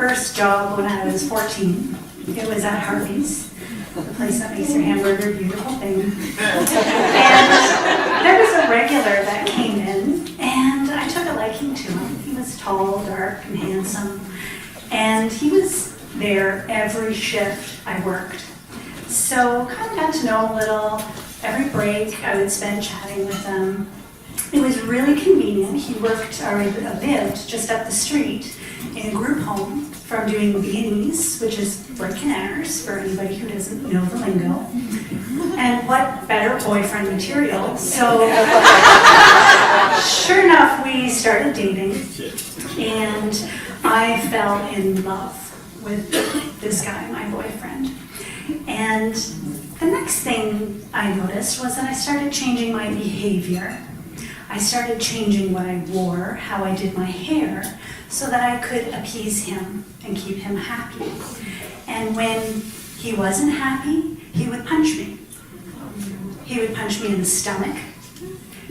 first job when I was 14. It was at Harvey's, the place that makes your hamburger a beautiful thing. And there was a regular that came in, and I took a liking to him. He was tall, dark, and handsome. And he was there every shift I worked. So kind of got to know him a little. Every break I would spend chatting with him. It was really convenient. He lived just up the street in a group home from doing B&Es, which is break and enters for anybody who doesn't know the lingo. And what better boyfriend material. So sure enough, we started dating, and I fell in love with this guy, my boyfriend. And the next thing I noticed was that I started changing my behavior. I started changing what I wore, how I did my hair, so that I could appease him and keep him happy. And when he wasn't happy, he would punch me. He would punch me in the stomach.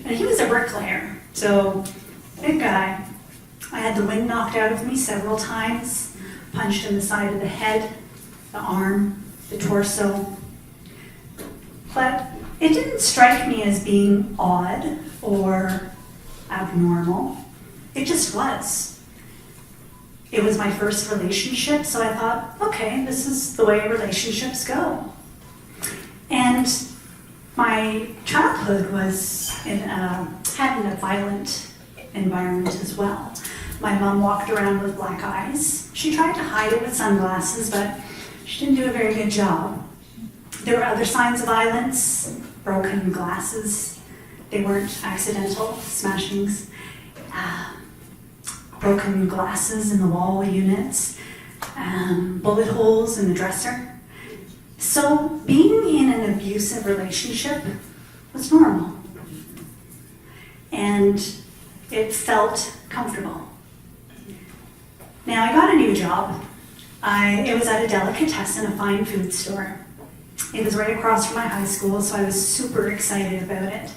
And he was a bricklayer, so big guy. I had the wind knocked out of me several times, punched in the side of the head, the arm, the torso. But it didn't strike me as being odd or abnormal. It just was. It was my first relationship, so I thought, okay, this is the way relationships go. And my childhood was had a violent environment as well. My mom walked around with black eyes. She tried to hide it with sunglasses, but she didn't do a very good job. There were other signs of violence, broken glasses. They weren't accidental smashings. Broken glasses in the wall units, bullet holes in the dresser. So being in an abusive relationship was normal. And it felt comfortable. Now I got a new job. It was at a delicatessen, a fine food store. It was right across from my high school, so I was super excited about it.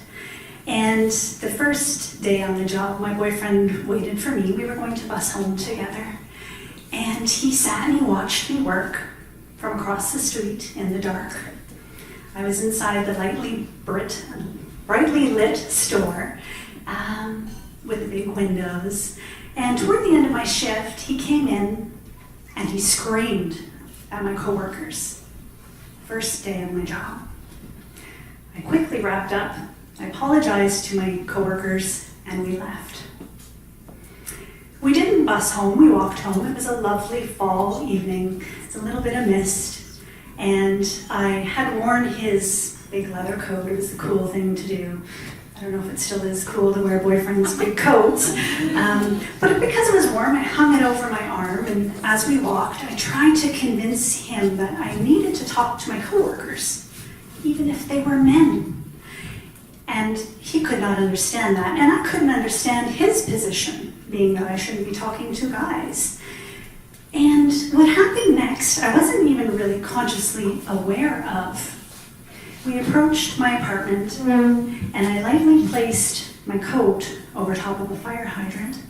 And the first day on the job, my boyfriend waited for me. We were going to bus home together. And he sat and he watched me work from across the street in the dark. I was inside the brightly lit store with the big windows. And toward the end of my shift, he came in and he screamed at my coworkers. First day of my job. I quickly wrapped up. I apologized to my coworkers and we left. We didn't bus home, we walked home. It was a lovely fall evening. It's a little bit of mist. And I had worn his big leather coat. It was the cool thing to do. I don't know if it still is cool to wear boyfriend's big coats. But because it was warm, I hung it over my arm. And as we walked, I tried to convince him that I needed to talk to my coworkers, even if they were men. And he could not understand that, and I couldn't understand his position, being that I shouldn't be talking to guys. And what happened next, I wasn't even really consciously aware of. We approached my apartment, and I lightly placed my coat over top of a fire hydrant,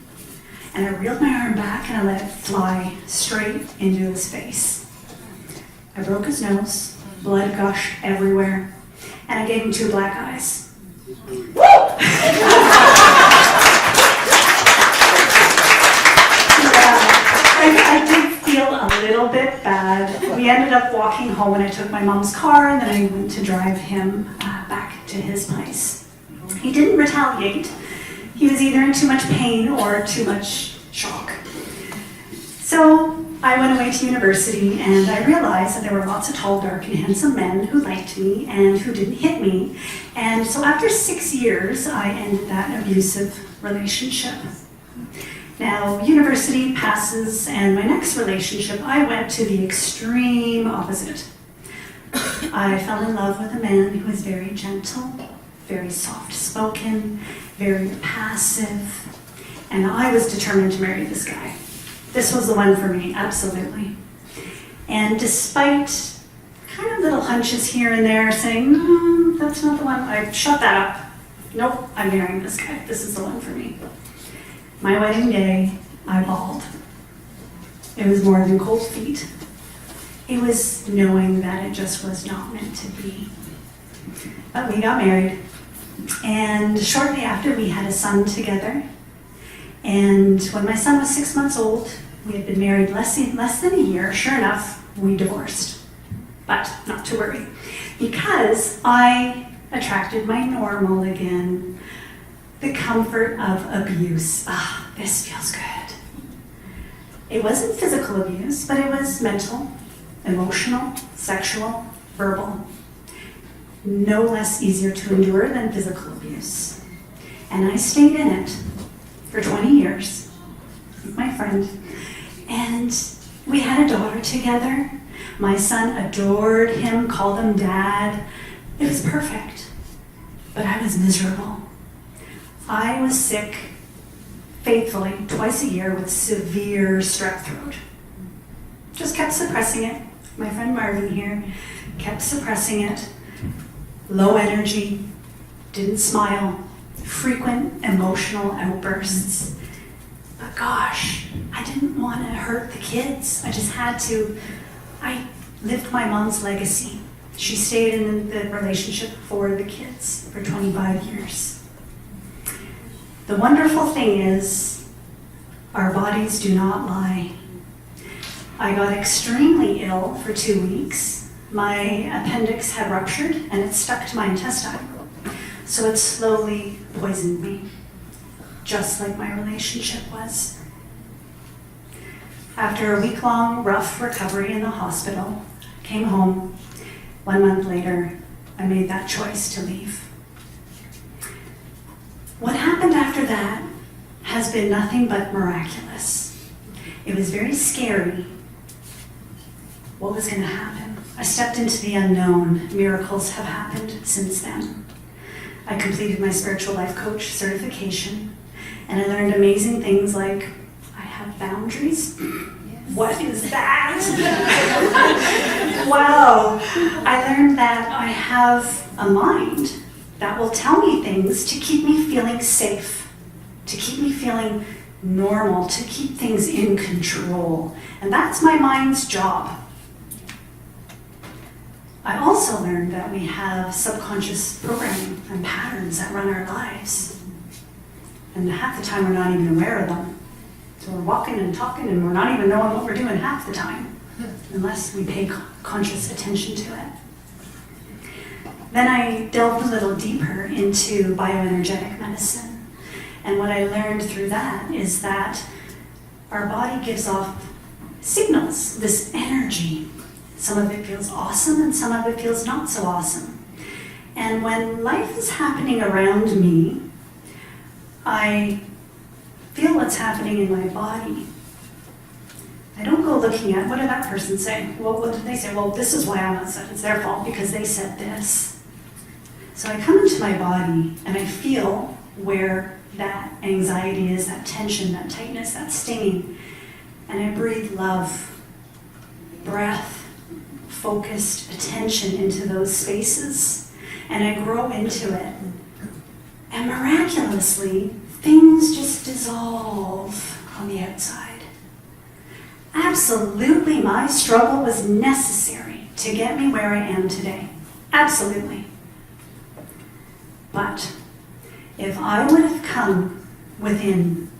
and I reeled my arm back and I let it fly straight into his face. I broke his nose, blood gushed everywhere, and I gave him 2 black eyes. I did feel a little bit bad. We ended up walking home and I took my mom's car and then I went to drive him back to his place. He didn't retaliate. He was either in too much pain or too much shock. So I went away to university and I realized that there were lots of tall, dark, and handsome men who liked me and who didn't hit me. And so after 6 years, I ended that abusive relationship. Now, university passes, and my next relationship, I went to the extreme opposite. I fell in love with a man who was very gentle, very soft-spoken, very passive, and I was determined to marry this guy. This was the one for me, absolutely. And despite kind of little hunches here and there saying, that's not the one, I shut that up. Nope, I'm marrying this guy. This is the one for me. My wedding day, I bawled. It was more than cold feet. It was knowing that it just was not meant to be. But we got married, and shortly after we had a son together. And when my son was 6 months old, we had been married less than a year. Sure enough, we divorced. But not to worry, because I attracted my normal again. The comfort of abuse. Ah, this feels good. It wasn't physical abuse, but it was mental, emotional, sexual, verbal. No less easier to endure than physical abuse. And I stayed in it for 20 years with my friend. And we had a daughter together. My son adored him, called him dad. It was perfect. But I was miserable. I was sick faithfully twice a year with severe strep throat. Just kept suppressing it. My friend Marvin here kept suppressing it. Low energy, didn't smile, frequent emotional outbursts. But gosh, I didn't want to hurt the kids. I just had to. I lived my mom's legacy. She stayed in the relationship for the kids for 25 years. The wonderful thing is, our bodies do not lie. I got extremely ill for 2 weeks. My appendix had ruptured and it stuck to my intestine. So it slowly poisoned me, just like my relationship was. After a week-long rough recovery in the hospital, came home. 1 month later, I made that choice to leave. What happened after that has been nothing but miraculous. It was very scary. What was going to happen? I stepped into the unknown. Miracles have happened since then. I completed my spiritual life coach certification, and I learned amazing things like I have boundaries. What is that? Wow. I learned that I have a mind that will tell me things to keep me feeling safe, to keep me feeling normal, to keep things in control. And that's my mind's job. I also learned that we have subconscious programming and patterns that run our lives. And half the time we're not even aware of them. So we're walking and talking and we're not even knowing what we're doing half the time, unless we pay conscious attention to it. Then I delved a little deeper into bioenergetic medicine. And what I learned through that is that our body gives off signals, this energy. Some of it feels awesome and some of it feels not so awesome. And when life is happening around me, I feel what's happening in my body. I don't go looking at, what did that person say? Well, what did they say? Well, this is why I'm upset. It's their fault because they said this. So I come into my body and I feel where that anxiety is, that tension, that tightness, that stinging. And I breathe love, breath, focused attention into those spaces. And I grow into it. And miraculously, things just dissolve on the outside. Absolutely, my struggle was necessary to get me where I am today. Absolutely. But if I would have come within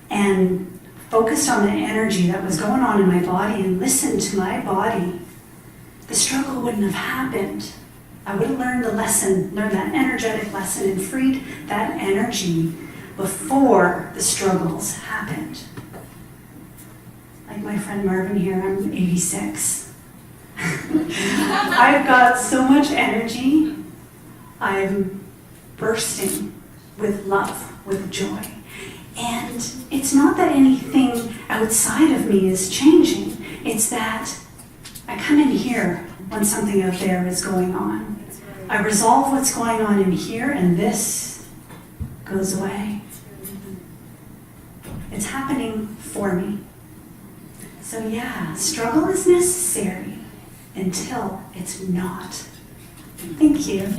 and focused on the energy that was going on in my body and listened to my body, the struggle wouldn't have happened. I would have learned the lesson, learned that energetic lesson, and freed that energy before the struggles happened. Like my friend Marvin here, I'm 86. I've got so much energy. I'm bursting with love, with joy. And it's not that anything outside of me is changing. It's that I come in here when something out there is going on. I resolve what's going on in here, and this goes away. It's happening for me. So yeah, struggle is necessary until it's not. Thank you.